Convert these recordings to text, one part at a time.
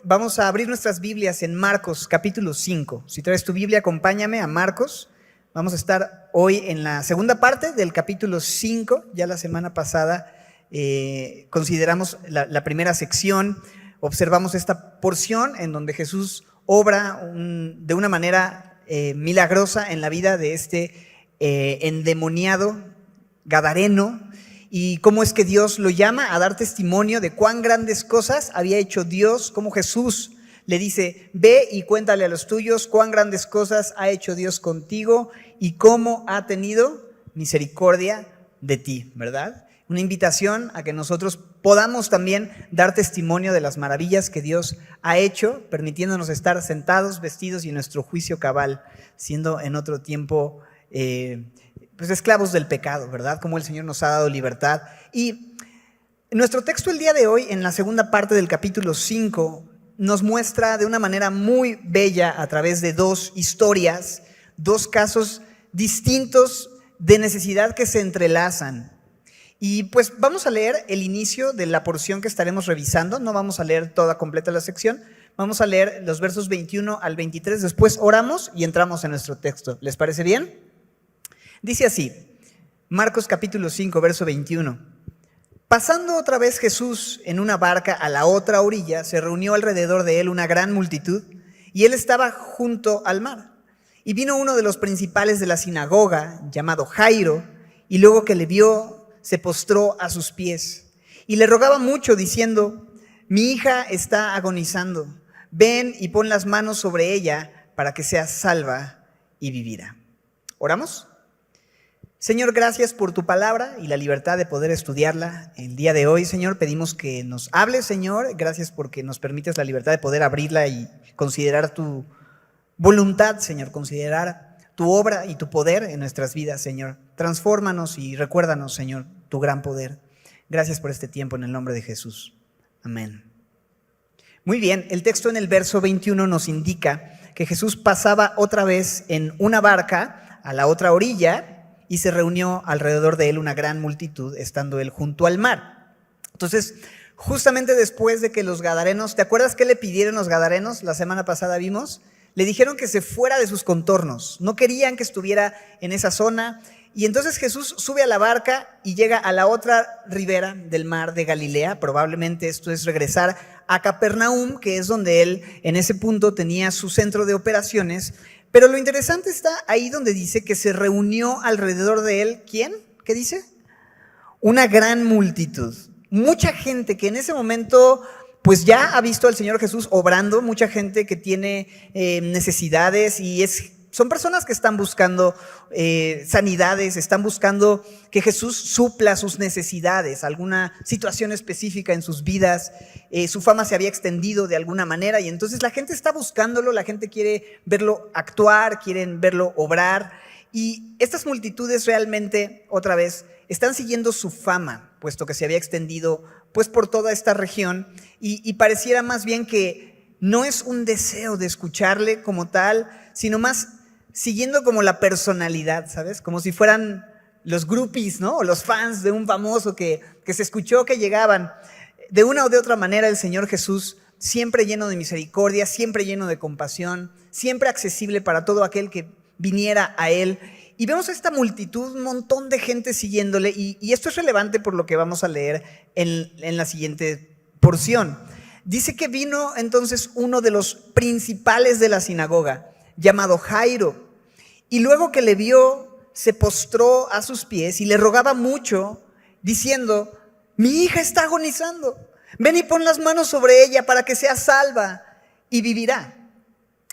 vamos a abrir nuestras Biblias en Marcos capítulo 5. Si traes tu Biblia, acompáñame a Marcos. Vamos a estar hoy en la segunda parte del capítulo 5. Ya la semana pasada consideramos la primera sección. Observamos esta porción en donde Jesús obra de una manera milagrosa en la vida de este endemoniado gadareno, y cómo es que Dios lo llama a dar testimonio de cuán grandes cosas había hecho Dios, cómo Jesús le dice: ve y cuéntale a los tuyos cuán grandes cosas ha hecho Dios contigo y cómo ha tenido misericordia de ti, ¿verdad? Una invitación a que nosotros podamos también dar testimonio de las maravillas que Dios ha hecho, permitiéndonos estar sentados, vestidos y en nuestro juicio cabal, siendo en otro tiempo pues esclavos del pecado, ¿verdad? Como el Señor nos ha dado libertad. Y nuestro texto el día de hoy, en la segunda parte del capítulo 5, nos muestra de una manera muy bella, a través de dos historias, dos casos distintos de necesidad que se entrelazan. Y pues vamos a leer el inicio de la porción que estaremos revisando. No vamos a leer toda completa la sección, vamos a leer los versos 21 al 23, después oramos y entramos en nuestro texto. ¿Les parece bien? Dice así, Marcos capítulo 5, verso 21. Pasando otra vez Jesús en una barca a la otra orilla, se reunió alrededor de él una gran multitud, y él estaba junto al mar. Y vino uno de los principales de la sinagoga, llamado Jairo, y luego que le vio, se postró a sus pies, y le rogaba mucho, diciendo: mi hija está agonizando, ven y pon las manos sobre ella para que sea salva y vivirá. ¿Oramos? Señor, gracias por tu palabra y la libertad de poder estudiarla el día de hoy. Señor, pedimos que nos hables, Señor. Gracias porque nos permites la libertad de poder abrirla y considerar tu voluntad, Señor, considerar tu obra y tu poder en nuestras vidas, Señor. Transfórmanos y recuérdanos, Señor, tu gran poder. Gracias por este tiempo en el nombre de Jesús. Amén. Muy bien, el texto en el verso 21 nos indica que Jesús pasaba otra vez en una barca a la otra orilla, y se reunió alrededor de él una gran multitud, estando él junto al mar. Entonces, justamente después de que los gadarenos, ¿te acuerdas qué le pidieron los gadarenos? La semana pasada vimos, le dijeron que se fuera de sus contornos, no querían que estuviera en esa zona, y entonces Jesús sube a la barca y llega a la otra ribera del mar de Galilea. Probablemente esto es regresar a Capernaum, que es donde él en ese punto tenía su centro de operaciones. Pero lo interesante está ahí donde dice que se reunió alrededor de él, ¿quién? ¿Qué dice? Una gran multitud. Mucha gente que en ese momento pues ya ha visto al Señor Jesús obrando, mucha gente que tiene necesidades, y son personas que están buscando sanidades, están buscando que Jesús supla sus necesidades, alguna situación específica en sus vidas. Su fama se había extendido de alguna manera, y entonces la gente está buscándolo, la gente quiere verlo actuar, quieren verlo obrar, y estas multitudes realmente, otra vez, están siguiendo su fama, puesto que se había extendido pues por toda esta región, y pareciera más bien que no es un deseo de escucharle como tal, sino más siguiendo como la personalidad, ¿sabes? Como si fueran los groupies, ¿no? O los fans de un famoso que se escuchó que llegaban. De una o de otra manera, el Señor Jesús, siempre lleno de misericordia, siempre lleno de compasión, siempre accesible para todo aquel que viniera a Él. Y vemos a esta multitud, un montón de gente siguiéndole, y esto es relevante por lo que vamos a leer en la siguiente porción. Dice que vino entonces uno de los principales de la sinagoga, llamado Jairo, y luego que le vio, se postró a sus pies y le rogaba mucho, diciendo: mi hija está agonizando, ven y pon las manos sobre ella para que sea salva y vivirá.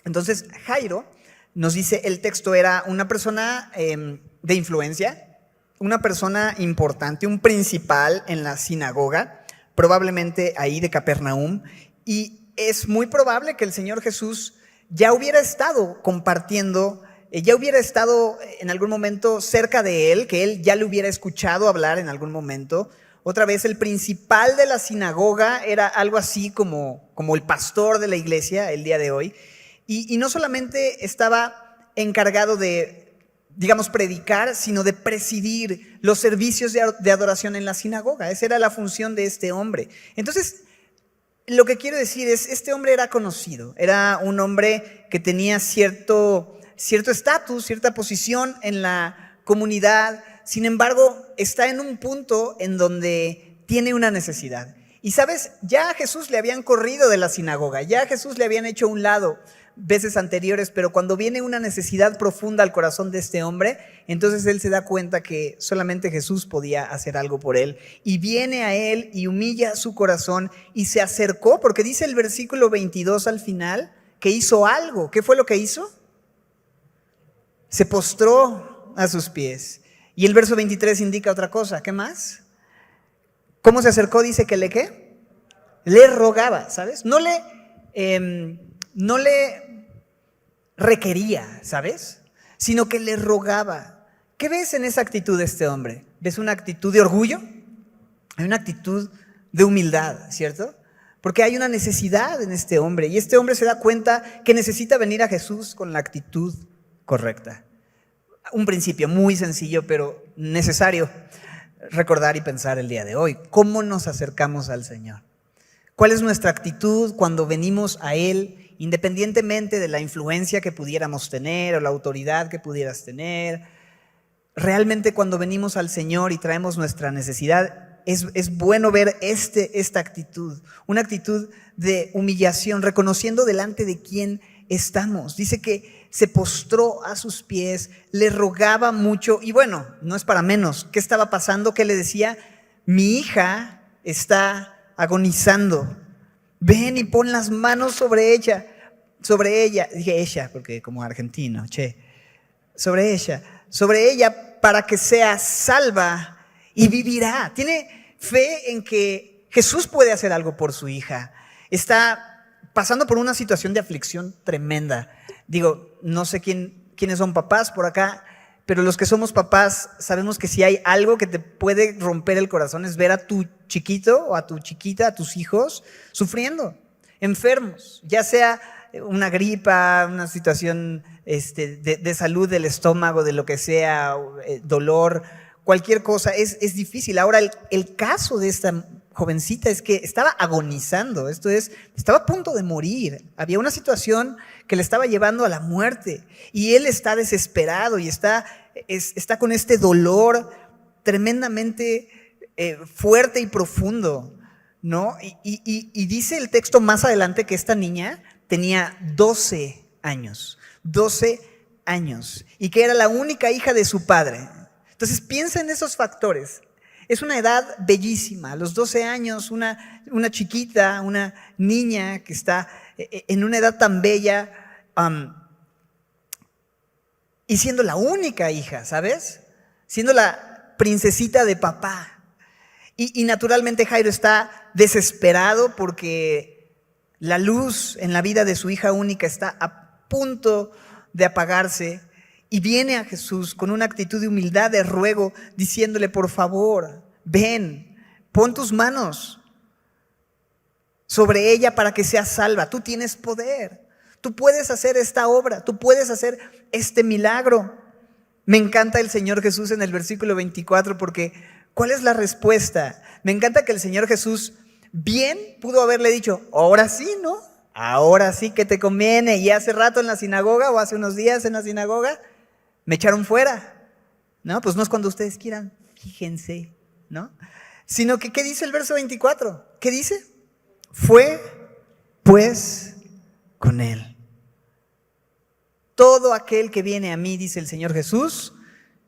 Entonces Jairo, nos dice el texto, era una persona de influencia, una persona importante, un principal en la sinagoga, probablemente ahí de Capernaum, y es muy probable que el Señor Jesús ya hubiera estado compartiendo, ya hubiera estado en algún momento cerca de él, que él ya le hubiera escuchado hablar en algún momento. Otra vez, el principal de la sinagoga era algo así como el pastor de la iglesia el día de hoy, y no solamente estaba encargado de, digamos, predicar, sino de presidir los servicios de adoración en la sinagoga. Esa era la función de este hombre. Entonces, lo que quiero decir es, este hombre era conocido, era un hombre que tenía cierto estatus, cierta posición en la comunidad. Sin embargo, está en un punto en donde tiene una necesidad. Y sabes, ya a Jesús le habían corrido de la sinagoga, ya a Jesús le habían hecho a un lado veces anteriores, pero cuando viene una necesidad profunda al corazón de este hombre, entonces él se da cuenta que solamente Jesús podía hacer algo por él. Y viene a él y humilla su corazón y se acercó, porque dice el versículo 22 al final, que hizo algo. ¿Qué fue lo que hizo? Se postró a sus pies. Y el verso 23 indica otra cosa. ¿Qué más? ¿Cómo se acercó? Dice que ¿qué? Le rogaba, ¿sabes? No le requería, ¿sabes? Sino que le rogaba. ¿Qué ves en esa actitud de este hombre? ¿Ves una actitud de orgullo? Hay una actitud de humildad, ¿cierto? Porque hay una necesidad en este hombre y este hombre se da cuenta que necesita venir a Jesús con la actitud correcta. Un principio muy sencillo, pero necesario recordar y pensar el día de hoy. ¿Cómo nos acercamos al Señor? ¿Cuál es nuestra actitud cuando venimos a Él, independientemente de la influencia que pudiéramos tener o la autoridad que pudieras tener? Realmente cuando venimos al Señor y traemos nuestra necesidad, es bueno ver esta actitud, una actitud de humillación, reconociendo delante de quién estamos. Dice que se postró a sus pies, le rogaba mucho y bueno, no es para menos. ¿Qué estaba pasando? ¿Qué le decía? Mi hija está agonizando. Ven y pon las manos sobre ella. Dije ella, porque como argentino, sobre ella para que sea salva y vivirá. Tiene fe en que Jesús puede hacer algo por su hija. Está pasando por una situación de aflicción tremenda. Digo, no sé quiénes son papás por acá, pero los que somos papás sabemos que si hay algo que te puede romper el corazón es ver a tu chiquito o a tu chiquita, a tus hijos sufriendo, enfermos, ya sea una gripa, una situación de salud del estómago, de lo que sea, dolor, cualquier cosa, es difícil. Ahora, el caso de esta jovencita es que estaba agonizando, esto es, estaba a punto de morir. Había una situación que le estaba llevando a la muerte y él está desesperado y está con este dolor tremendamente fuerte y profundo, ¿no? Y dice el texto más adelante que esta niña tenía 12 años y que era la única hija de su padre. Entonces piensa en esos factores. Es una edad bellísima, a los 12 años, una chiquita, una niña que está en una edad tan bella y siendo la única hija, ¿sabes? Siendo la princesita de papá. Y naturalmente Jairo está desesperado porque la luz en la vida de su hija única está a punto de apagarse. Y viene a Jesús con una actitud de humildad, de ruego, diciéndole, por favor, ven, pon tus manos sobre ella para que sea salva. Tú tienes poder, tú puedes hacer esta obra, tú puedes hacer este milagro. Me encanta el Señor Jesús en el versículo 24 porque ¿cuál es la respuesta? Me encanta que el Señor Jesús bien pudo haberle dicho, ahora sí, ¿no? Ahora sí que te conviene. Y hace rato en la sinagoga o hace unos días en la sinagoga me echaron fuera, ¿no? Pues no es cuando ustedes quieran, fíjense, ¿no? Sino que, ¿qué dice el verso 24? ¿Qué dice? Fue, pues, con él. Todo aquel que viene a mí, dice el Señor Jesús,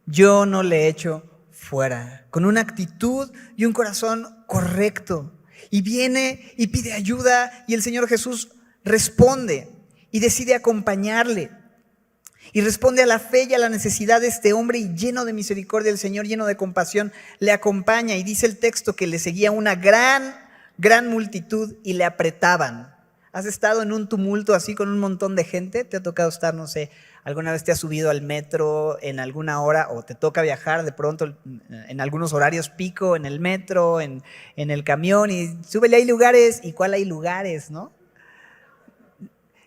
yo no le echo fuera. Con una actitud y un corazón correcto. Y viene y pide ayuda y el Señor Jesús responde y decide acompañarle. Y responde a la fe y a la necesidad de este hombre y lleno de misericordia el Señor, lleno de compasión, le acompaña. Y dice el texto que le seguía una gran multitud y le apretaban. ¿Has estado en un tumulto así con un montón de gente? ¿Te ha tocado estar, no sé, alguna vez te has subido al metro en alguna hora o te toca viajar de pronto en algunos horarios pico en el metro, en el camión y súbele, hay lugares? ¿Y cuál hay lugares, no?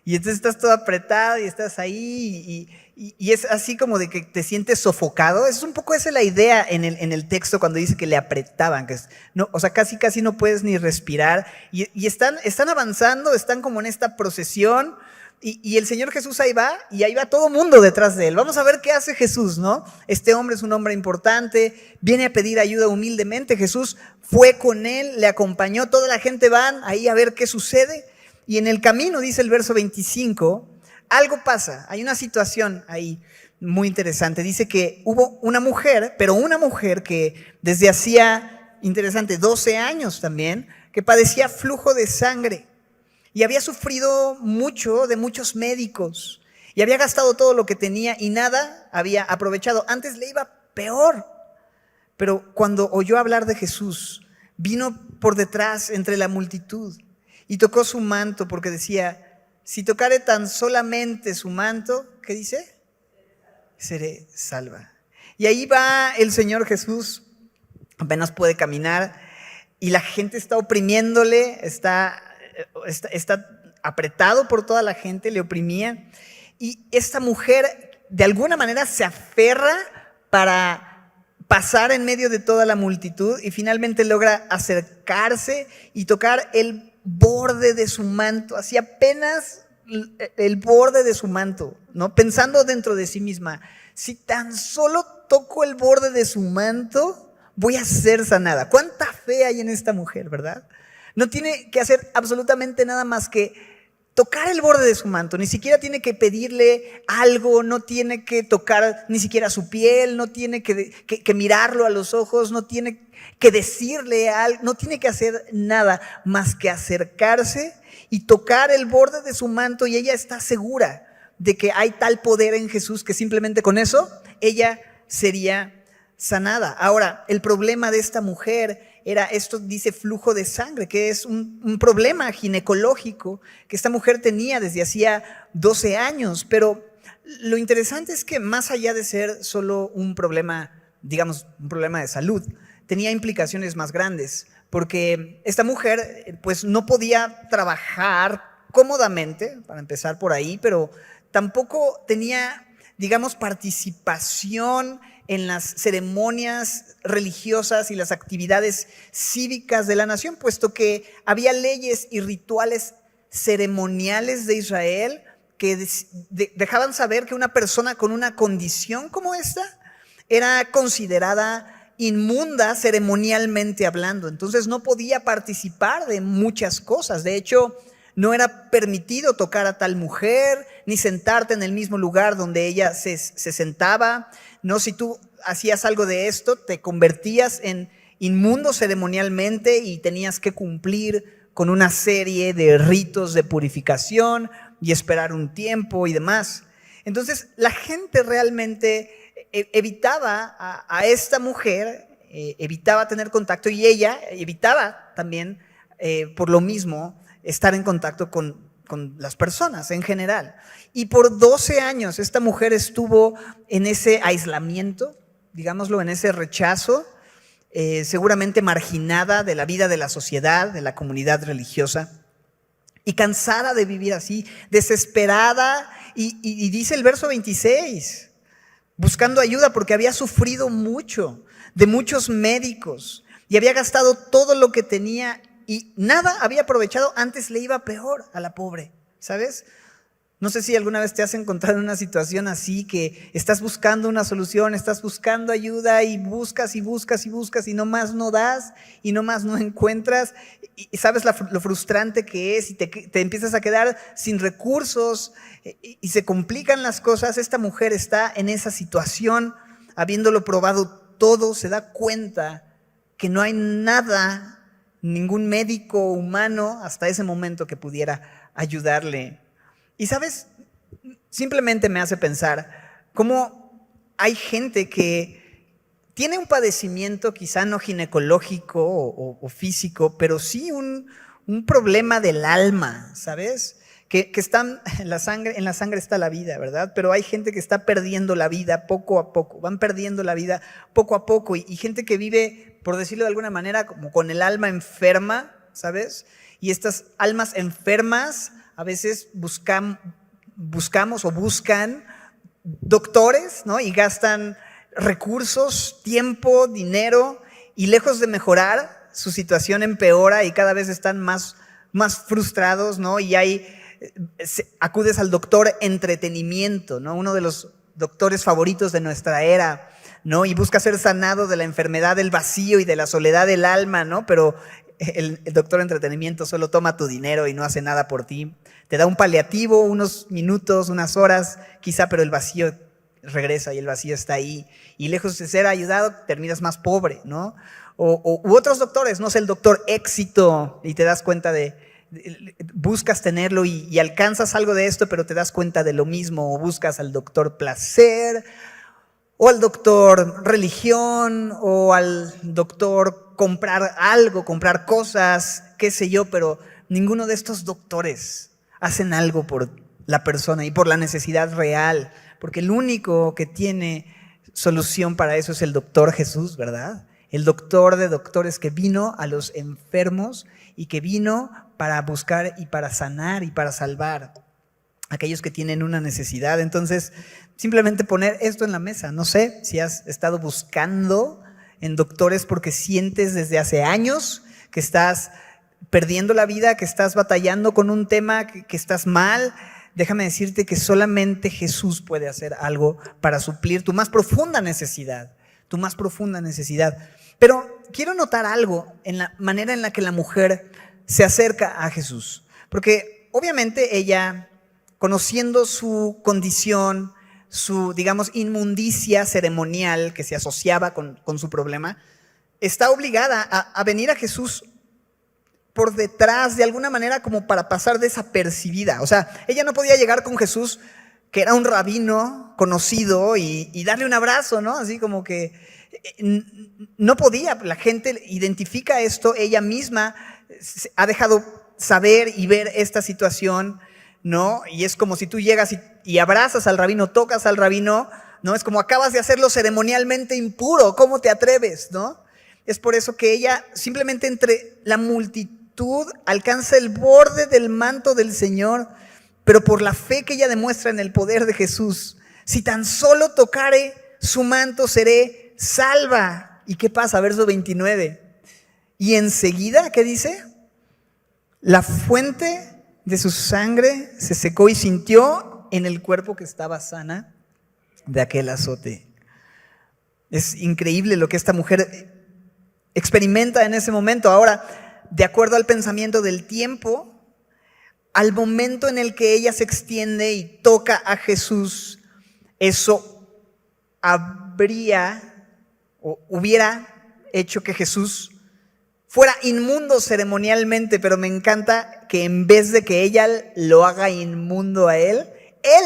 Y entonces estás todo apretado y estás ahí y es así como de que te sientes sofocado. Es un poco esa la idea en el texto cuando dice que le apretaban, no, o sea, casi no puedes ni respirar. Y están avanzando, están como en esta procesión y el Señor Jesús ahí va y ahí va todo mundo detrás de él. Vamos a ver qué hace Jesús, ¿no? Este hombre es un hombre importante, viene a pedir ayuda humildemente. Jesús fue con él, le acompañó, toda la gente van ahí a ver qué sucede. Y en el camino, dice el verso 25, algo pasa, hay una situación ahí muy interesante. Dice que hubo una mujer, pero una mujer que desde hacía, interesante, 12 años también, que padecía flujo de sangre y había sufrido mucho de muchos médicos y había gastado todo lo que tenía y nada había aprovechado. Antes le iba peor, pero cuando oyó hablar de Jesús, vino por detrás entre la multitud y tocó su manto porque decía, si tocare tan solamente su manto, ¿qué dice? Seré salva. Y ahí va el Señor Jesús, apenas puede caminar y la gente está oprimiéndole, está apretado por toda la gente, le oprimía. Y esta mujer de alguna manera se aferra para pasar en medio de toda la multitud y finalmente logra acercarse y tocar el borde de su manto, así apenas el borde de su manto, ¿no? Pensando dentro de sí misma, si tan solo toco el borde de su manto, voy a ser sanada. ¿Cuánta fe hay en esta mujer, verdad? No tiene que hacer absolutamente nada más que tocar el borde de su manto, ni siquiera tiene que pedirle algo, no tiene que tocar ni siquiera su piel, no tiene que mirarlo a los ojos, no tiene que decirle algo, no tiene que hacer nada más que acercarse y tocar el borde de su manto y ella está segura de que hay tal poder en Jesús que simplemente con eso ella sería sanada. Ahora, el problema de esta mujer era, esto dice flujo de sangre, que es un problema ginecológico que esta mujer tenía desde hacía 12 años, pero lo interesante es que más allá de ser solo un problema, digamos, un problema de salud, tenía implicaciones más grandes, porque esta mujer pues no podía trabajar cómodamente, para empezar por ahí, pero tampoco tenía, digamos, participación en las ceremonias religiosas y las actividades cívicas de la nación, puesto que había leyes y rituales ceremoniales de Israel que dejaban saber que una persona con una condición como esta era considerada inmunda ceremonialmente hablando. Entonces no podía participar de muchas cosas. De hecho, no era permitido tocar a tal mujer, ni sentarte en el mismo lugar donde ella se sentaba. No, si tú hacías algo de esto, te convertías en inmundo ceremonialmente y tenías que cumplir con una serie de ritos de purificación y esperar un tiempo y demás. Entonces, la gente realmente evitaba a esta mujer, evitaba tener contacto y ella evitaba también, por lo mismo, estar en contacto con las personas en general. Y por 12 años esta mujer estuvo en ese aislamiento, digámoslo, en ese rechazo, seguramente marginada de la vida de la sociedad, de la comunidad religiosa, y cansada de vivir así, desesperada, y dice el verso 26, buscando ayuda porque había sufrido mucho de muchos médicos y había gastado todo lo que tenía y nada había aprovechado, antes le iba peor a la pobre, ¿sabes? No sé si alguna vez te has encontrado en una situación así, que estás buscando una solución, estás buscando ayuda y buscas y buscas y buscas y nomás no das y nomás no encuentras y sabes lo frustrante que es y te empiezas a quedar sin recursos y se complican las cosas. Esta mujer está en esa situación, habiéndolo probado todo, se da cuenta que no hay nada, ningún médico humano hasta ese momento que pudiera ayudarle. Y sabes, simplemente me hace pensar cómo hay gente que tiene un padecimiento quizá no ginecológico o físico, pero sí un problema del alma, ¿sabes? Que están en la sangre está la vida, ¿verdad? Pero hay gente que está perdiendo la vida poco a poco, van perdiendo la vida poco a poco y gente que vive, por decirlo de alguna manera, como con el alma enferma, ¿sabes? Y estas almas enfermas a veces buscamos o buscan doctores, ¿no? Y gastan recursos, tiempo, dinero, y lejos de mejorar, su situación empeora y cada vez están más frustrados, ¿no? Y acudes al doctor entretenimiento, ¿no? Uno de los doctores favoritos de nuestra era, ¿no? Y busca ser sanado de la enfermedad del vacío y de la soledad del alma, ¿no? Pero el doctor entretenimiento solo toma tu dinero y no hace nada por ti. Te da un paliativo, unos minutos, unas horas, quizá, pero el vacío regresa y el vacío está ahí. Y lejos de ser ayudado, terminas más pobre, ¿no? U otros doctores, no sé, el doctor éxito, y te das cuenta buscas tenerlo y alcanzas algo de esto, pero te das cuenta de lo mismo. O buscas al doctor placer, o al doctor religión, o al doctor comprar algo, comprar cosas, qué sé yo, pero ninguno de estos doctores hacen algo por la persona y por la necesidad real, porque el único que tiene solución para eso es el doctor Jesús, ¿verdad? El doctor de doctores que vino a los enfermos y que vino para buscar y para sanar y para salvar a aquellos que tienen una necesidad. Entonces, simplemente poner esto en la mesa. No sé si has estado buscando en doctores porque sientes desde hace años que estás perdiendo la vida, que estás batallando con un tema, que estás mal. Déjame decirte que solamente Jesús puede hacer algo para suplir tu más profunda necesidad, tu más profunda necesidad. Pero quiero notar algo en la manera en la que la mujer se acerca a Jesús, porque obviamente ella, conociendo su condición, su, digamos, inmundicia ceremonial que se asociaba con su problema, está obligada a venir a Jesús por detrás, de alguna manera, como para pasar desapercibida. O sea, ella no podía llegar con Jesús, que era un rabino conocido, y darle un abrazo, ¿no? Así como que no podía. La gente identifica esto, ella misma ha dejado saber y ver esta situación, ¿no? Y es como si tú llegas y abrazas al rabino, tocas al rabino, ¿no? Es como acabas de hacerlo ceremonialmente impuro, ¿cómo te atreves, no? Es por eso que ella simplemente entre la multitud alcanza el borde del manto del Señor, pero por la fe que ella demuestra en el poder de Jesús, si tan solo tocare su manto seré salva. ¿Y qué pasa? Verso 29. Y enseguida, ¿qué dice? La fuente de su sangre se secó y sintió en el cuerpo que estaba sana de aquel azote. Es increíble lo que esta mujer experimenta en ese momento. Ahora, de acuerdo al pensamiento del tiempo, al momento en el que ella se extiende y toca a Jesús, eso habría o hubiera hecho que Jesús fuera inmundo ceremonialmente, pero me encanta que en vez de que ella lo haga inmundo a él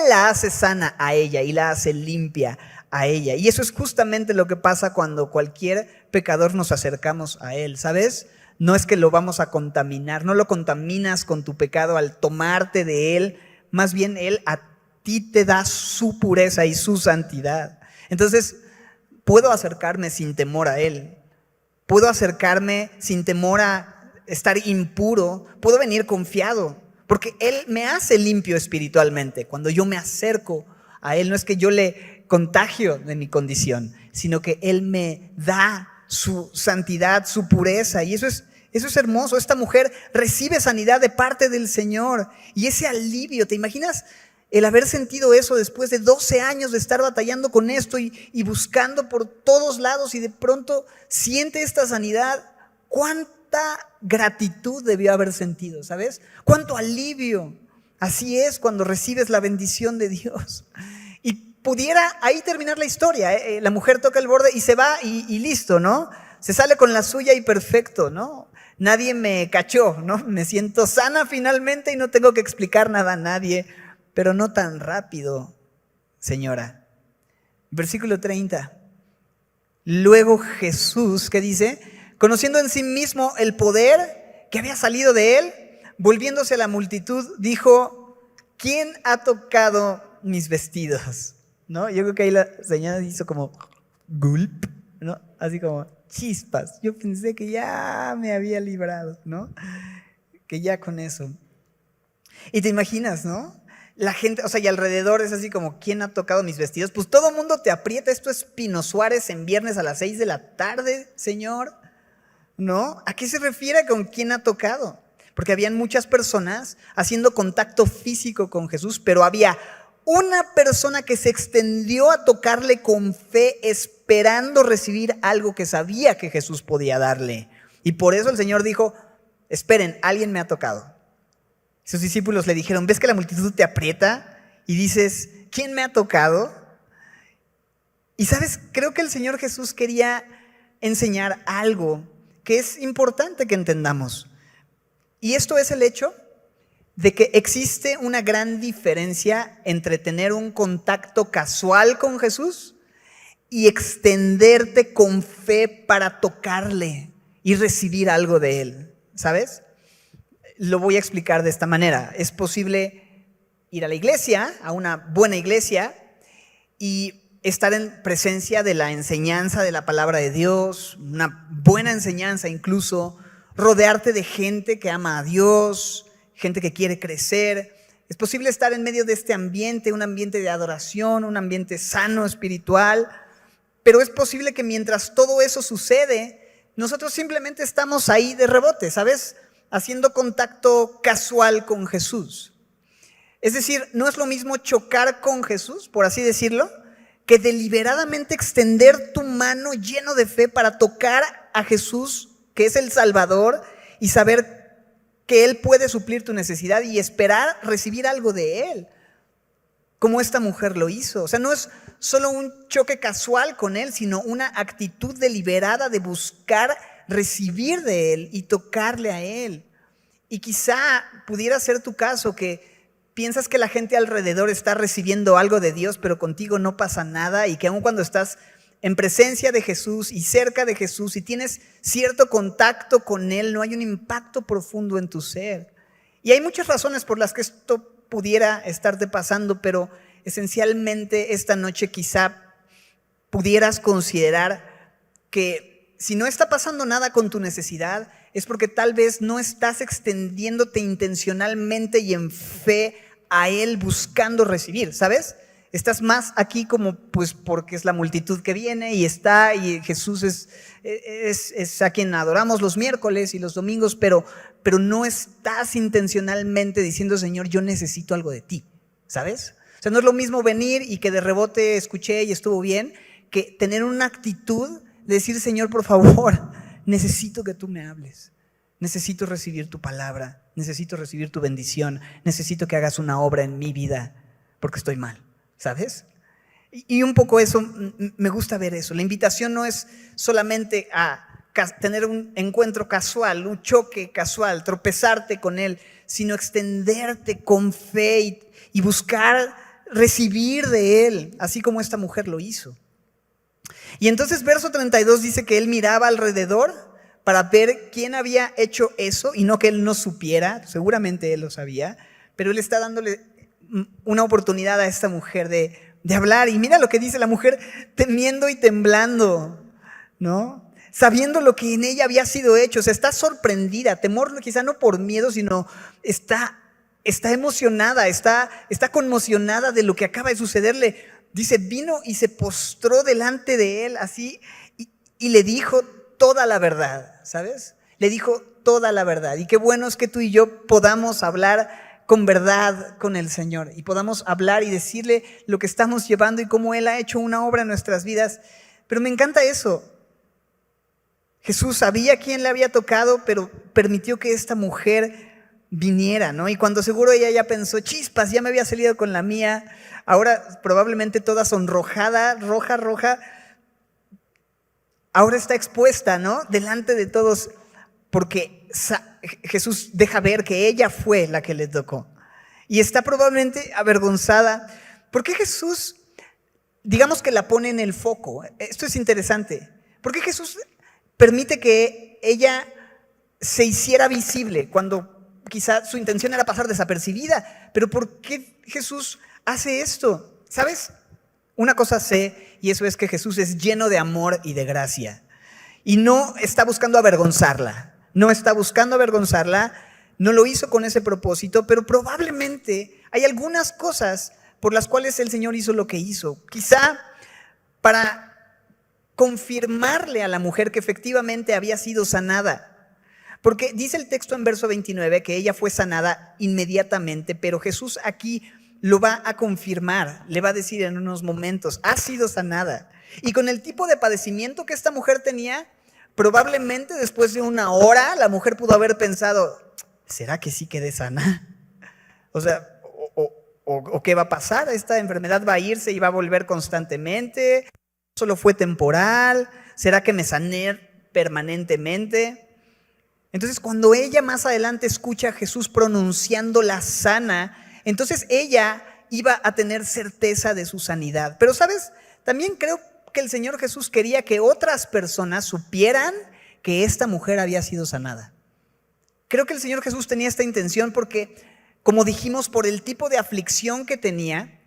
la hace sana a ella y la hace limpia a ella. Y eso es justamente lo que pasa cuando cualquier pecador nos acercamos a él, ¿sabes? No es que lo vamos a contaminar, no lo contaminas con tu pecado al tomarte de él, más bien él a ti te da su pureza y su santidad. Entonces, puedo acercarme sin temor a él, puedo acercarme sin temor a estar impuro, puedo venir confiado, porque él me hace limpio espiritualmente. Cuando yo me acerco a él, no es que yo le contagio de mi condición, sino que él me da su santidad, su pureza, y eso es hermoso. Esta mujer recibe sanidad de parte del Señor y ese alivio, ¿te imaginas el haber sentido eso después de 12 años de estar batallando con esto y buscando por todos lados, y de pronto siente esta sanidad? ¿Cuánta gratitud debió haber sentido, sabes? ¿Cuánto alivio? Así es cuando recibes la bendición de Dios. Y pudiera ahí terminar la historia, ¿eh? La mujer toca el borde y se va y listo, ¿no? Se sale con la suya y perfecto, ¿no? Nadie me cachó, ¿no? Me siento sana finalmente y no tengo que explicar nada a nadie, pero no tan rápido, señora. Versículo 30. Luego Jesús, ¿qué dice? Conociendo en sí mismo el poder que había salido de él, volviéndose a la multitud, dijo: ¿quién ha tocado mis vestidos? ¿No? Yo creo que ahí la señora hizo como gulp, ¿no? Así como chispas. Yo pensé que ya me había librado, ¿no? Que ya con eso. Y te imaginas, ¿no? La gente, o sea, y alrededor es así como, ¿quién ha tocado mis vestidos? Pues todo el mundo te aprieta. Esto es Pino Suárez en viernes a las 6 de la tarde, Señor. ¿No? ¿A qué se refiere con quién ha tocado? Porque habían muchas personas haciendo contacto físico con Jesús, pero había una persona que se extendió a tocarle con fe, esperando recibir algo que sabía que Jesús podía darle. Y por eso el Señor dijo, esperen, alguien me ha tocado. Sus discípulos le dijeron, ¿ves que la multitud te aprieta? Y dices, ¿quién me ha tocado? Y sabes, creo que el Señor Jesús quería enseñar algo que es importante que entendamos. Y esto es el hecho de que existe una gran diferencia entre tener un contacto casual con Jesús y extenderte con fe para tocarle y recibir algo de Él, ¿sabes? Lo voy a explicar de esta manera. Es posible ir a la iglesia, a una buena iglesia, y estar en presencia de la enseñanza de la palabra de Dios, una buena enseñanza incluso, rodearte de gente que ama a Dios, gente que quiere crecer. Es posible estar en medio de este ambiente, un ambiente de adoración, un ambiente sano, espiritual, pero es posible que mientras todo eso sucede, nosotros simplemente estamos ahí de rebote, ¿sabes? Haciendo contacto casual con Jesús. Es decir, no es lo mismo chocar con Jesús, por así decirlo, que deliberadamente extender tu mano lleno de fe para tocar a Jesús, que es el Salvador, y saber que Él puede suplir tu necesidad y esperar recibir algo de Él, como esta mujer lo hizo. O sea, no es solo un choque casual con Él, sino una actitud deliberada de buscar recibir de Él y tocarle a Él. Y quizá pudiera ser tu caso, que piensas que la gente alrededor está recibiendo algo de Dios, pero contigo no pasa nada, y que aun cuando estás en presencia de Jesús y cerca de Jesús y tienes cierto contacto con Él, no hay un impacto profundo en tu ser. Y hay muchas razones por las que esto pudiera estarte pasando, pero esencialmente esta noche quizá pudieras considerar que si no está pasando nada con tu necesidad, es porque tal vez no estás extendiéndote intencionalmente y en fe a Él buscando recibir, ¿sabes? Estás más aquí como pues porque es la multitud que viene y está, y Jesús es a quien adoramos los miércoles y los domingos, pero no estás intencionalmente diciendo, Señor, yo necesito algo de ti, ¿sabes? O sea, no es lo mismo venir y que de rebote escuché y estuvo bien, que tener una actitud de decir, Señor, por favor, necesito que tú me hables. Necesito recibir tu palabra, necesito recibir tu bendición, necesito que hagas una obra en mi vida porque estoy mal, ¿sabes? Y un poco eso, me gusta ver eso. La invitación no es solamente a tener un encuentro casual, un choque casual, tropezarte con Él, sino extenderte con fe y buscar recibir de Él, así como esta mujer lo hizo. Y entonces verso 32 dice que Él miraba alrededor para ver quién había hecho eso, y no que Él no supiera, seguramente Él lo sabía, pero Él está dándole una oportunidad a esta mujer de hablar. Y mira lo que dice la mujer, temiendo y temblando, ¿no? Sabiendo lo que en ella había sido hecho. O sea, está sorprendida, temor quizá no por miedo, sino está emocionada, está conmocionada de lo que acaba de sucederle. Dice, vino y se postró delante de Él así y le dijo toda la verdad, ¿sabes? Le dijo toda la verdad. Y qué bueno es que tú y yo podamos hablar con verdad con el Señor y podamos hablar y decirle lo que estamos llevando y cómo Él ha hecho una obra en nuestras vidas. Pero me encanta eso. Jesús sabía quién le había tocado, pero permitió que esta mujer viniera, ¿no? Y cuando seguro ella ya pensó, chispas, ya me había salido con la mía, ahora probablemente toda sonrojada, roja, ahora está expuesta, ¿no? Delante de todos, porque Jesús deja ver que ella fue la que le tocó. Y está probablemente avergonzada. ¿Por qué Jesús, digamos que la pone en el foco? Esto es interesante. ¿Por qué Jesús permite que ella se hiciera visible cuando quizá su intención era pasar desapercibida? Pero ¿por qué Jesús hace esto? ¿Sabes? Una cosa sé, y eso es que Jesús es lleno de amor y de gracia. Y no está buscando avergonzarla. No está buscando avergonzarla, no lo hizo con ese propósito, pero probablemente hay algunas cosas por las cuales el Señor hizo lo que hizo. Quizá para confirmarle a la mujer que efectivamente había sido sanada. Porque dice el texto en verso 29 que ella fue sanada inmediatamente, pero Jesús aquí lo va a confirmar, le va a decir en unos momentos, ha sido sanada. Y con el tipo de padecimiento que esta mujer tenía, probablemente después de una hora la mujer pudo haber pensado, ¿será que sí quedé sana? O sea, ¿o qué va a pasar? ¿Esta enfermedad va a irse y va a volver constantemente? ¿Solo fue temporal? ¿Será que me sané permanentemente? Entonces, cuando ella más adelante escucha a Jesús pronunciando la sana, entonces ella iba a tener certeza de su sanidad. Pero, ¿sabes? También creo que el Señor Jesús quería que otras personas supieran que esta mujer había sido sanada. Creo que el Señor Jesús tenía esta intención porque, como dijimos, por el tipo de aflicción que tenía,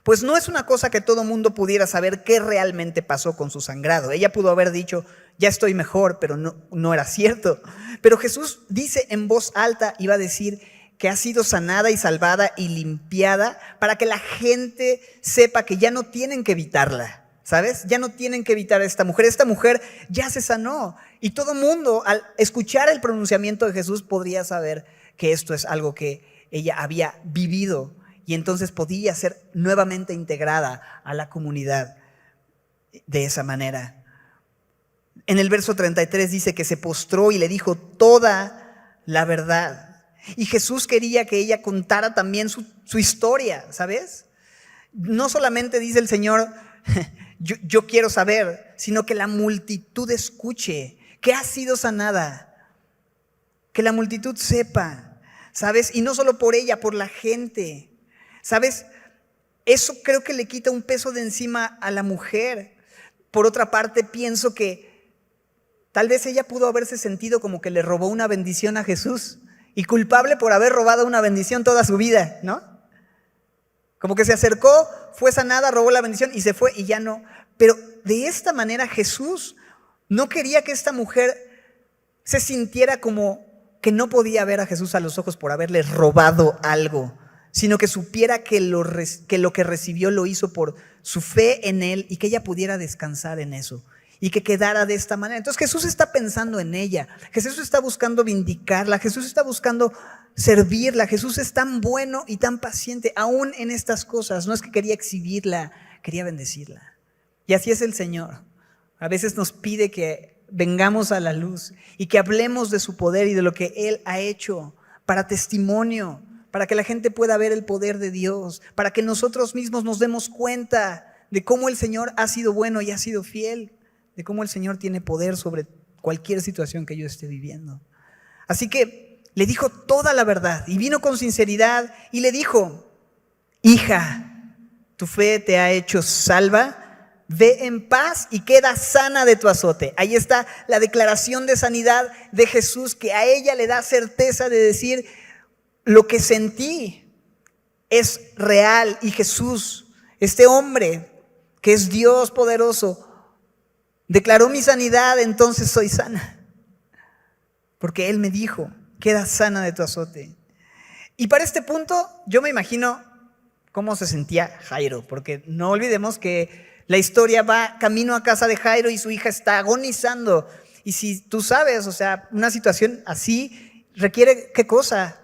pues no es una cosa que todo mundo pudiera saber qué realmente pasó con su sangrado. Ella pudo haber dicho, ya estoy mejor, pero no era cierto. Pero Jesús dice en voz alta, iba a decir que ha sido sanada y salvada y limpiada para que la gente sepa que ya no tienen que evitarla, ¿sabes? Ya no tienen que evitar a esta mujer. Esta mujer ya se sanó. Y todo mundo, al escuchar el pronunciamiento de Jesús, podría saber que esto es algo que ella había vivido. Y entonces podía ser nuevamente integrada a la comunidad de esa manera. En el verso 33 dice que se postró y le dijo toda la verdad. Y Jesús quería que ella contara también su historia, ¿sabes? No solamente dice el Señor, yo quiero saber, sino que la multitud escuche que ha sido sanada. Que la multitud sepa, ¿sabes? Y no solo por ella, por la gente. ¿Sabes? Eso creo que le quita un peso de encima a la mujer. Por otra parte, pienso que tal vez ella pudo haberse sentido como que le robó una bendición a Jesús y culpable por haber robado una bendición toda su vida, ¿no? Como que se acercó, fue sanada, robó la bendición y se fue y ya no. Pero de esta manera Jesús no quería que esta mujer se sintiera como que no podía ver a Jesús a los ojos por haberle robado algo, sino que supiera que lo que recibió lo hizo por su fe en Él y que ella pudiera descansar en eso y que quedara de esta manera. Entonces Jesús está pensando en ella, Jesús está buscando vindicarla, Jesús está buscando servirla, Jesús es tan bueno y tan paciente aún en estas cosas. No es que quería exhibirla, quería bendecirla. Y así es el Señor. A veces nos pide que vengamos a la luz y que hablemos de su poder y de lo que Él ha hecho para testimonio, para que la gente pueda ver el poder de Dios, para que nosotros mismos nos demos cuenta de cómo el Señor ha sido bueno y ha sido fiel, de cómo el Señor tiene poder sobre cualquier situación que yo esté viviendo. Así que le dijo toda la verdad y vino con sinceridad y le dijo, hija, tu fe te ha hecho salva, ve en paz y queda sana de tu azote. Ahí está la declaración de sanidad de Jesús que a ella le da certeza de decir, lo que sentí es real y Jesús, este hombre que es Dios poderoso, declaró mi sanidad, entonces soy sana. Porque Él me dijo, queda sana de tu azote. Y para este punto yo me imagino cómo se sentía Jairo, porque no olvidemos que la historia va camino a casa de Jairo y su hija está agonizando. Y si tú sabes, o sea, una situación así requiere, ¿qué cosa?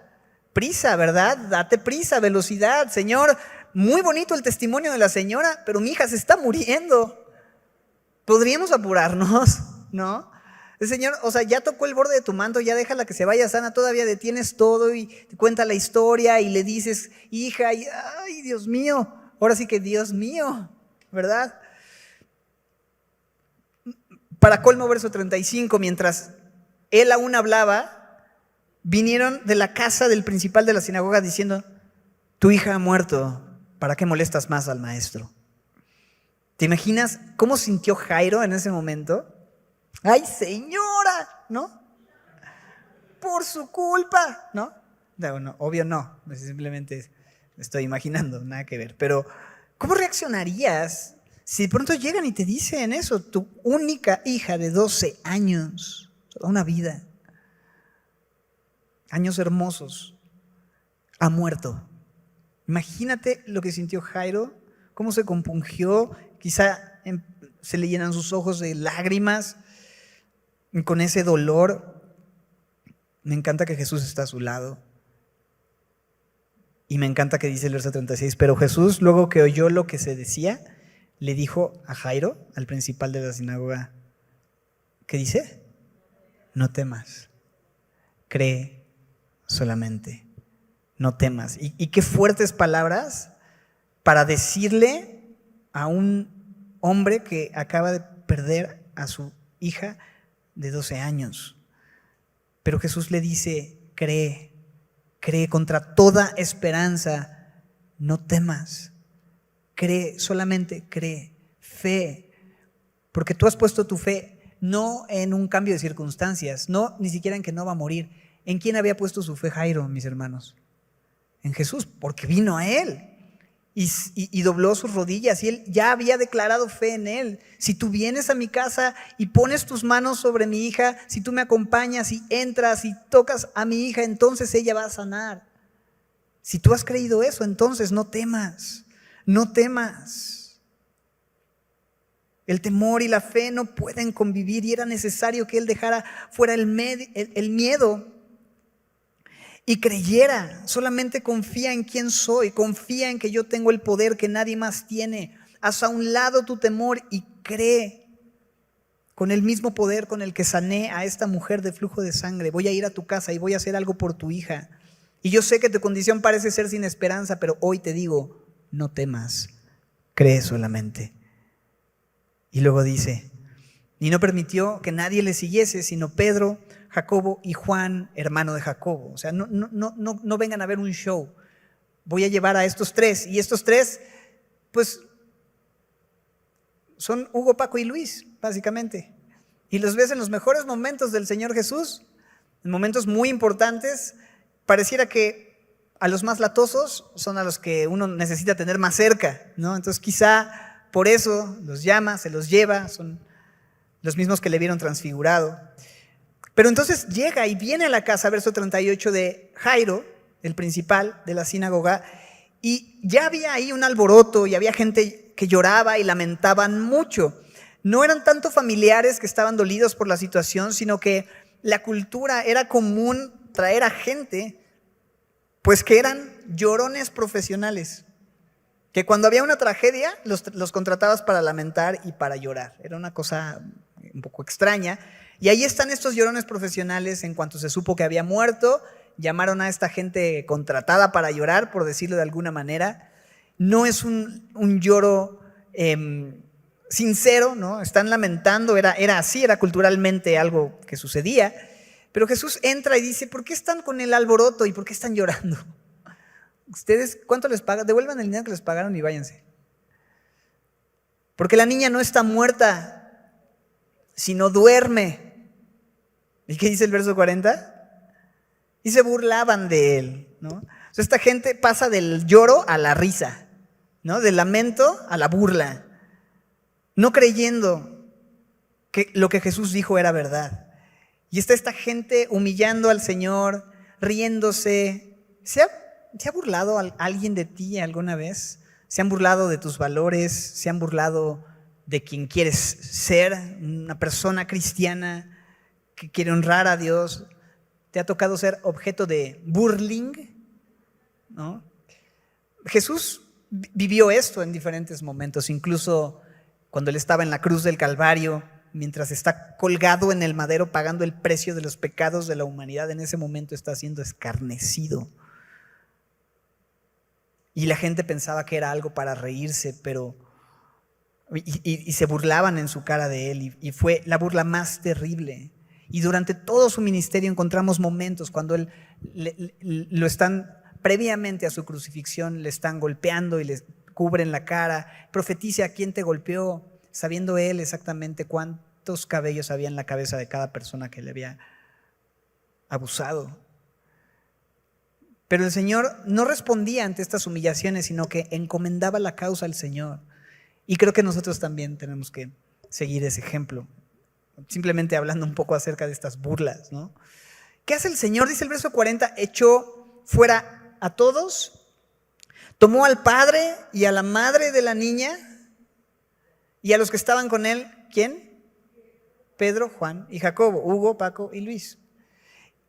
Prisa, ¿verdad? Date prisa, velocidad. Señor, muy bonito el testimonio de la señora, pero mi hija se está muriendo. ¿Podríamos apurarnos? ¿No? El Señor, o sea, ya tocó el borde de tu manto, ya déjala que se vaya sana, todavía detienes todo y te cuenta la historia y le dices, hija, y, ay, Dios mío, ahora sí que Dios mío, ¿verdad? Para colmo, verso 35, mientras él aún hablaba, vinieron de la casa del principal de la sinagoga diciendo, tu hija ha muerto, ¿para qué molestas más al maestro? ¿Te imaginas cómo sintió Jairo en ese momento? ¡Ay, señora! ¿No? Por su culpa, ¿no? No, obvio no, simplemente estoy imaginando, nada que ver. Pero, ¿cómo reaccionarías si de pronto llegan y te dicen eso? Tu única hija de 12 años, toda una vida. años hermosos, ha muerto. Imagínate lo que sintió Jairo, cómo se compungió, quizá se le llenan sus ojos de lágrimas con ese dolor. Me encanta que Jesús está a su lado. Y me encanta que dice el verso 36, pero Jesús, luego que oyó lo que se decía, le dijo a Jairo, al principal de la sinagoga, ¿qué dice? No temas, cree solamente, no temas. Y qué fuertes palabras para decirle a un hombre que acaba de perder a su hija de 12 años. Pero Jesús le dice, cree contra toda esperanza, no temas. Cree, solamente cree, fe. Porque tú has puesto tu fe no en un cambio de circunstancias, no ni siquiera en que no va a morir. ¿En quién había puesto su fe Jairo, mis hermanos? En Jesús, porque vino a él y dobló sus rodillas y él ya había declarado fe en él. Si tú vienes a mi casa y pones tus manos sobre mi hija, si tú me acompañas y entras y tocas a mi hija, entonces ella va a sanar. Si tú has creído eso, entonces no temas, no temas. El temor y la fe no pueden convivir y era necesario que él dejara fuera el miedo y creyera. Solamente confía en quién soy, confía en que yo tengo el poder que nadie más tiene. Haz a un lado tu temor y cree. Con el mismo poder con el que sané a esta mujer de flujo de sangre, voy a ir a tu casa y voy a hacer algo por tu hija. Y yo sé que tu condición parece ser sin esperanza, pero hoy te digo, no temas, cree solamente. Y luego dice, y no permitió que nadie le siguiese, sino Pedro, Jacobo y Juan, hermano de Jacobo. O sea, no vengan a ver un show. Voy a llevar a estos tres. Y estos tres, pues, son Hugo, Paco y Luis, básicamente. Y los ves en los mejores momentos del Señor Jesús, en momentos muy importantes. Pareciera que a los más latosos son a los que uno necesita tener más cerca, ¿no? Entonces quizá por eso los llama, se los lleva, son los mismos que le vieron transfigurado. Pero entonces llega y viene a la casa, verso 38, de Jairo, el principal de la sinagoga, y ya había ahí un alboroto y había gente que lloraba y lamentaban mucho. No eran tanto familiares que estaban dolidos por la situación, sino que la cultura era común traer a gente, pues que eran llorones profesionales, que cuando había una tragedia los contratabas para lamentar y para llorar. Era una cosa un poco extraña. Y ahí están estos llorones profesionales. En cuanto se supo que había muerto, llamaron a esta gente contratada para llorar, por decirlo de alguna manera. No es un lloro sincero, ¿no? Están lamentando, era así, era culturalmente algo que sucedía. Pero Jesús entra y dice, ¿por qué están con el alboroto y por qué están llorando? ¿Ustedes cuánto les pagan? Devuelvan el dinero que les pagaron y váyanse. Porque la niña no está muerta, sino duerme. ¿Y qué dice el verso 40? Y se burlaban de él, ¿no? O sea, esta gente pasa del lloro a la risa, ¿no? Del lamento a la burla, no creyendo que lo que Jesús dijo era verdad. Y está esta gente humillando al Señor, riéndose. ¿Se ha burlado alguien de ti alguna vez? ¿Se han burlado de tus valores? ¿Se han burlado de quien quieres ser? Una persona cristiana que quiere honrar a Dios. ¿Te ha tocado ser objeto de burling? ¿No? Jesús vivió esto en diferentes momentos, incluso cuando él estaba en la cruz del Calvario, mientras está colgado en el madero pagando el precio de los pecados de la humanidad. En ese momento está siendo escarnecido. Y la gente pensaba que era algo para reírse, pero y se burlaban en su cara de él, y fue la burla más terrible. Y durante todo su ministerio encontramos momentos cuando él lo están, previamente a su crucifixión, le están golpeando y le cubren la cara. Profetiza a quién te golpeó, sabiendo él exactamente cuántos cabellos había en la cabeza de cada persona que le había abusado. Pero el Señor no respondía ante estas humillaciones, sino que encomendaba la causa al Señor. Y creo que nosotros también tenemos que seguir ese ejemplo, simplemente hablando un poco acerca de estas burlas, ¿no? ¿Qué hace el Señor? Dice el verso 40, echó fuera a todos, tomó al padre y a la madre de la niña y a los que estaban con él, ¿quién? Pedro, Juan y Jacobo, Hugo, Paco y Luis.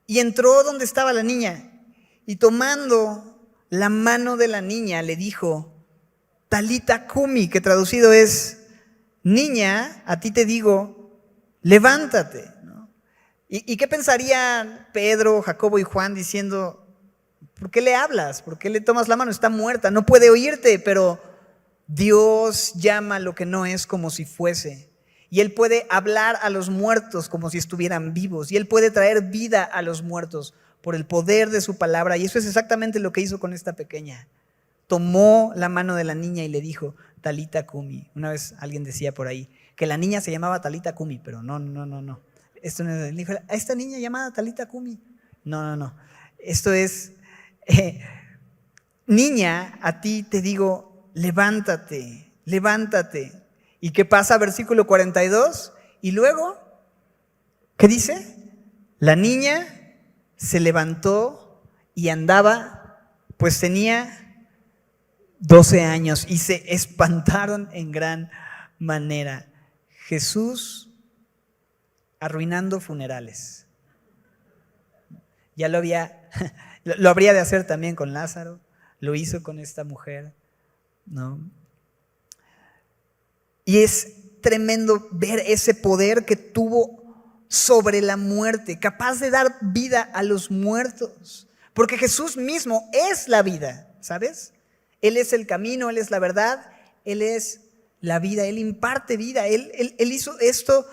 Y entró donde estaba la niña y tomando la mano de la niña le dijo, Talita Cumi, que traducido es, niña, a ti te digo, levántate, ¿no? ¿Y qué pensarían Pedro, Jacobo y Juan diciendo, ¿por qué le hablas? ¿Por qué le tomas la mano? Está muerta, no puede oírte, pero Dios llama lo que no es como si fuese. Y Él puede hablar a los muertos como si estuvieran vivos. Y Él puede traer vida a los muertos por el poder de su palabra. Y eso es exactamente lo que hizo con esta pequeña. Tomó la mano de la niña y le dijo, Talita Cumi. Una vez alguien decía por ahí que la niña se llamaba Talita Cumi, pero no. Esto no es, le dijo, a esta niña llamada Talita Cumi. No. Esto es, niña, a ti te digo, levántate. ¿Y qué pasa? Versículo 42. Y luego, ¿qué dice? La niña se levantó y andaba, pues tenía 12 años y se espantaron en gran manera. Jesús arruinando funerales. Ya lo habría de hacer también con Lázaro, lo hizo con esta mujer, ¿no? Y es tremendo ver ese poder que tuvo sobre la muerte, capaz de dar vida a los muertos, porque Jesús mismo es la vida, ¿sabes? Él es el camino, Él es la verdad, Él es la vida, Él imparte vida, Él hizo esto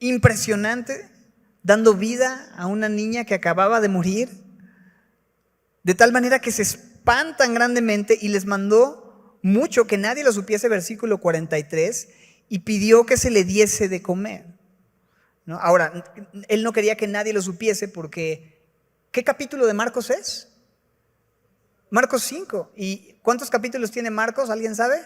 impresionante, dando vida a una niña que acababa de morir, de tal manera que se espantan grandemente y les mandó mucho que nadie lo supiese, versículo 43, y pidió que se le diese de comer, ¿no? Ahora, Él no quería que nadie lo supiese porque, ¿qué capítulo de Marcos es? Marcos 5. ¿Y cuántos capítulos tiene Marcos? ¿Alguien sabe?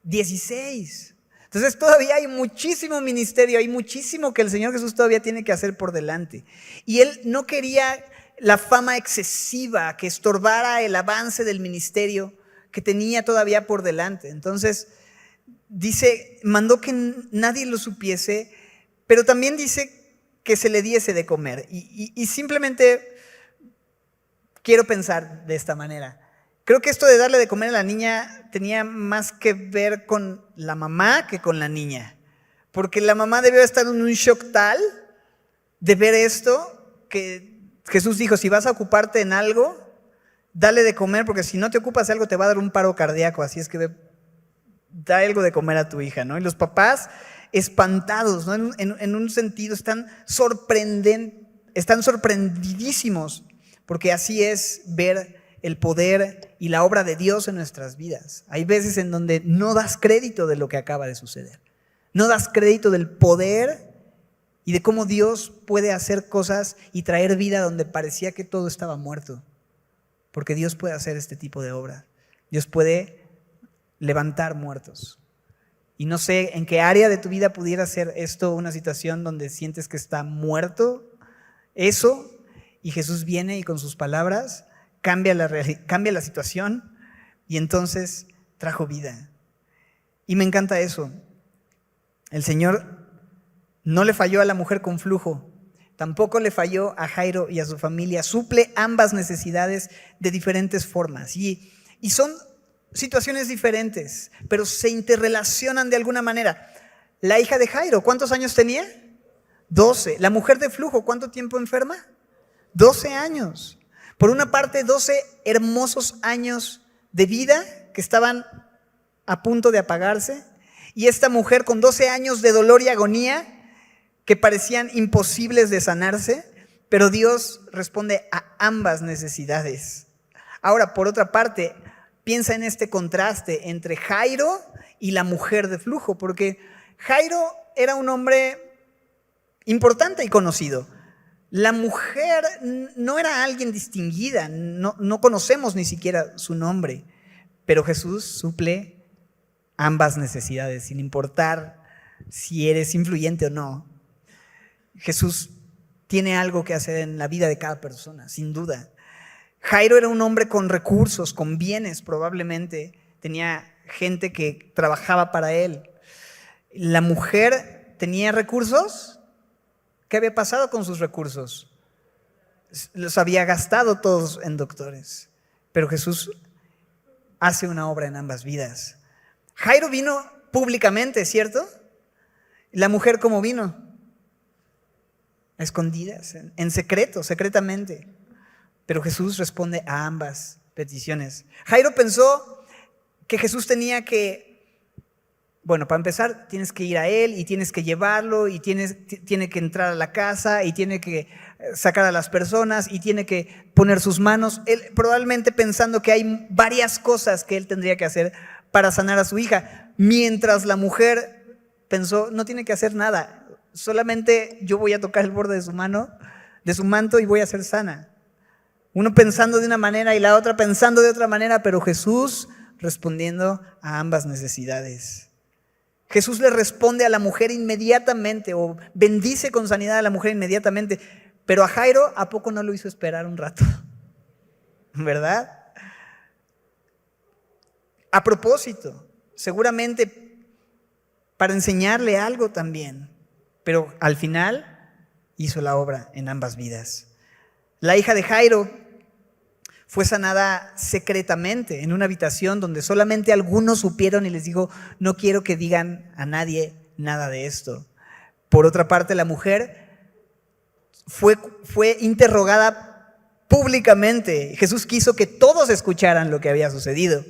16. Entonces todavía hay muchísimo ministerio, hay muchísimo que el Señor Jesús todavía tiene que hacer por delante. Y Él no quería la fama excesiva que estorbara el avance del ministerio que tenía todavía por delante. Entonces dice, mandó que nadie lo supiese, pero también dice que se le diese de comer. Y simplemente quiero pensar de esta manera. Creo que esto de darle de comer a la niña tenía más que ver con la mamá que con la niña. Porque la mamá debió estar en un shock tal de ver esto que Jesús dijo, si vas a ocuparte en algo, dale de comer, porque si no te ocupas de algo te va a dar un paro cardíaco. Así es que da algo de comer a tu hija, ¿no? Y los papás espantados, ¿no? En un sentido están sorprendidísimos, porque así es ver el poder y la obra de Dios en nuestras vidas. Hay veces en donde no das crédito de lo que acaba de suceder. No das crédito del poder y de cómo Dios puede hacer cosas y traer vida donde parecía que todo estaba muerto. Porque Dios puede hacer este tipo de obra. Dios puede levantar muertos. Y no sé en qué área de tu vida pudiera ser esto una situación donde sientes que está muerto eso, y Jesús viene y con sus palabras cambia la situación y entonces trajo vida. Y me encanta eso. El Señor no le falló a la mujer con flujo, tampoco le falló a Jairo y a su familia. Suple ambas necesidades de diferentes formas. Y son situaciones diferentes, pero se interrelacionan de alguna manera. La hija de Jairo, ¿cuántos años tenía? 12. La mujer de flujo, ¿cuánto tiempo enferma? 12 años. Por una parte, 12 hermosos años de vida que estaban a punto de apagarse. Y esta mujer con 12 años de dolor y agonía que parecían imposibles de sanarse, pero Dios responde a ambas necesidades. Ahora, por otra parte, piensa en este contraste entre Jairo y la mujer de flujo, porque Jairo era un hombre importante y conocido. La mujer no era alguien distinguida, no conocemos ni siquiera su nombre, pero Jesús suple ambas necesidades, sin importar si eres influyente o no. Jesús tiene algo que hacer en la vida de cada persona, sin duda. Jairo era un hombre con recursos, con bienes probablemente. Tenía gente que trabajaba para él. La mujer tenía recursos. ¿Qué había pasado con sus recursos? Los había gastado todos en doctores. Pero Jesús hace una obra en ambas vidas. Jairo vino públicamente, ¿cierto? La mujer, ¿cómo vino? A escondidas, en secreto, secretamente. Pero Jesús responde a ambas peticiones. Jairo pensó que Jesús tenía que, bueno, para empezar, tienes que ir a él y tienes que llevarlo y tiene que entrar a la casa y tiene que sacar a las personas y tiene que poner sus manos. Él probablemente pensando que hay varias cosas que él tendría que hacer para sanar a su hija, mientras la mujer pensó, no tiene que hacer nada, solamente yo voy a tocar el borde de su mano, de su manto y voy a ser sana. Uno pensando de una manera y la otra pensando de otra manera, pero Jesús respondiendo a ambas necesidades. Jesús le responde a la mujer inmediatamente o bendice con sanidad a la mujer inmediatamente, pero a Jairo ¿a poco no lo hizo esperar un rato? ¿Verdad? A propósito, seguramente para enseñarle algo también, pero al final hizo la obra en ambas vidas. La hija de Jairo fue sanada secretamente en una habitación donde solamente algunos supieron y les dijo, no quiero que digan a nadie nada de esto. Por otra parte, la mujer fue interrogada públicamente. Jesús quiso que todos escucharan lo que había sucedido.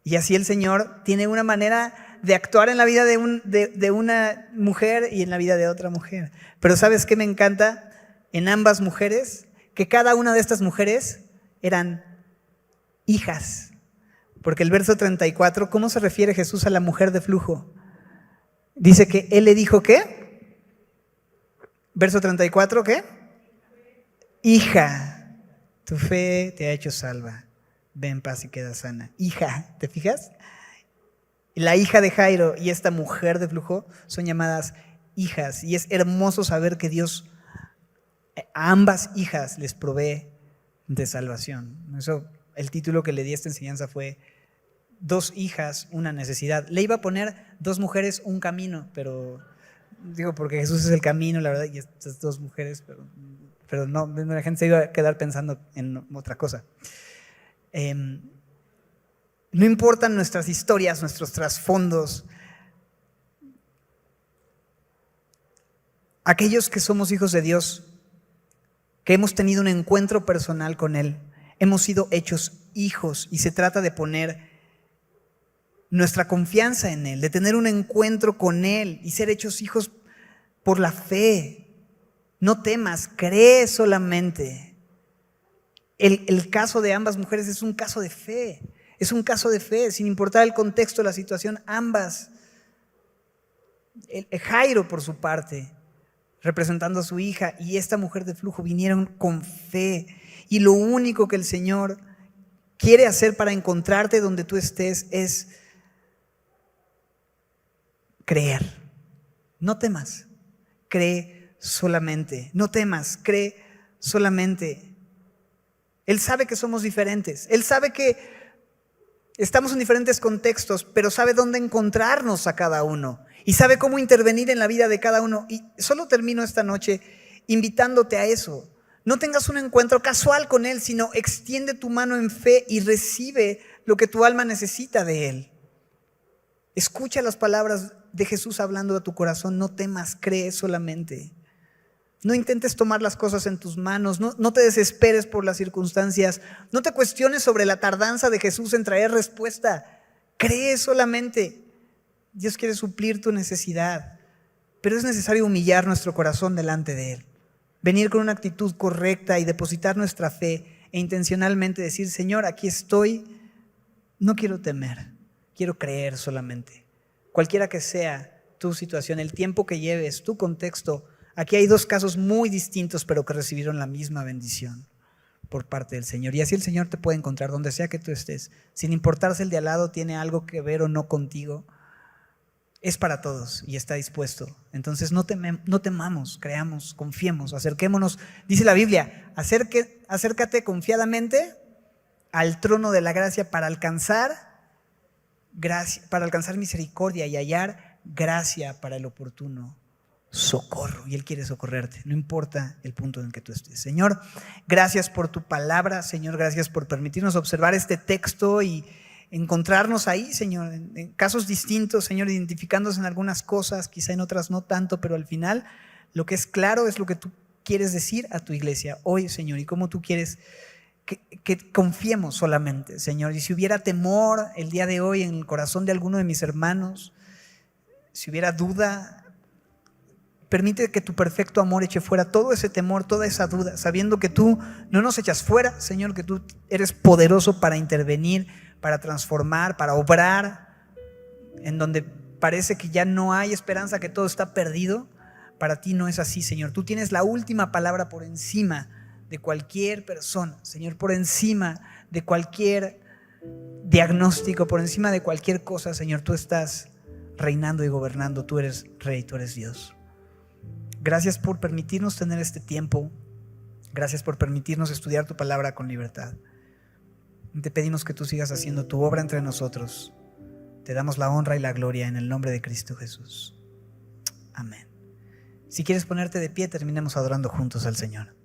Y así el Señor tiene una manera de actuar en la vida de una mujer y en la vida de otra mujer. Pero ¿sabes qué me encanta? En ambas mujeres, que cada una de estas mujeres eran hijas. Porque el verso 34, ¿cómo se refiere Jesús a la mujer de flujo? Dice que Él le dijo, ¿qué? Verso 34, ¿qué? Hija, tu fe te ha hecho salva. Ve en paz y queda sana. Hija, ¿te fijas? La hija de Jairo y esta mujer de flujo son llamadas hijas. Y es hermoso saber que Dios a ambas hijas les provee de salvación. Eso, el título que le di a esta enseñanza fue Dos hijas, una necesidad. Le iba a poner Dos mujeres, un camino, pero digo porque Jesús es el camino, la verdad, y estas dos mujeres, pero no, la gente se iba a quedar pensando en otra cosa. No importan nuestras historias, nuestros trasfondos. Aquellos que somos hijos de Dios, que hemos tenido un encuentro personal con Él, hemos sido hechos hijos y se trata de poner nuestra confianza en Él, de tener un encuentro con Él y ser hechos hijos por la fe. No temas, cree solamente. El caso de ambas mujeres es un caso de fe, sin importar el contexto, la situación, ambas. Jairo, por su parte, representando a su hija, y esta mujer de flujo vinieron con fe. Y lo único que el Señor quiere hacer para encontrarte donde tú estés es creer. No temas, cree solamente. No temas, cree solamente. Él sabe que somos diferentes. Él sabe que estamos en diferentes contextos, pero sabe dónde encontrarnos a cada uno. Y sabe cómo intervenir en la vida de cada uno. Y solo termino esta noche invitándote a eso. No tengas un encuentro casual con Él, sino extiende tu mano en fe y recibe lo que tu alma necesita de Él. Escucha las palabras de Jesús hablando a tu corazón. No temas, cree solamente. No intentes tomar las cosas en tus manos, no te desesperes por las circunstancias, no te cuestiones sobre la tardanza de Jesús en traer respuesta. Cree solamente. Dios quiere suplir tu necesidad, pero es necesario humillar nuestro corazón delante de Él. Venir con una actitud correcta y depositar nuestra fe e intencionalmente decir, Señor, aquí estoy, no quiero temer, quiero creer solamente. Cualquiera que sea tu situación, el tiempo que lleves, tu contexto, aquí hay dos casos muy distintos, pero que recibieron la misma bendición por parte del Señor. Y así el Señor te puede encontrar donde sea que tú estés, sin importar si el de al lado tiene algo que ver o no contigo. es para todos y está dispuesto. Entonces no temamos, creamos, confiemos, acerquémonos. Dice la Biblia, acércate confiadamente al trono de la gracia para alcanzar misericordia y hallar gracia para el oportuno socorro. Y Él quiere socorrerte, no importa el punto en el que tú estés. Señor, gracias por tu palabra. Señor, gracias por permitirnos observar este texto y encontrarnos ahí, Señor, en casos distintos, Señor, identificándose en algunas cosas, quizá en otras no tanto, pero al final lo que es claro es lo que tú quieres decir a tu iglesia hoy, Señor, y cómo tú quieres que confiemos solamente, Señor. Y si hubiera temor el día de hoy en el corazón de alguno de mis hermanos, si hubiera duda, permite que tu perfecto amor eche fuera todo ese temor, toda esa duda, sabiendo que tú no nos echas fuera, Señor, que tú eres poderoso para intervenir, para transformar, para obrar en donde parece que ya no hay esperanza, que todo está perdido. Para ti no es así, Señor. Tú tienes la última palabra por encima de cualquier persona, Señor, por encima de cualquier diagnóstico, por encima de cualquier cosa, Señor. Tú estás reinando y gobernando. Tú eres Rey, tú eres Dios. Gracias por permitirnos tener este tiempo. Gracias por permitirnos estudiar tu palabra con libertad. Te pedimos que tú sigas haciendo tu obra entre nosotros. Te damos la honra y la gloria en el nombre de Cristo Jesús. Amén. Si quieres ponerte de pie, terminemos adorando juntos al Señor.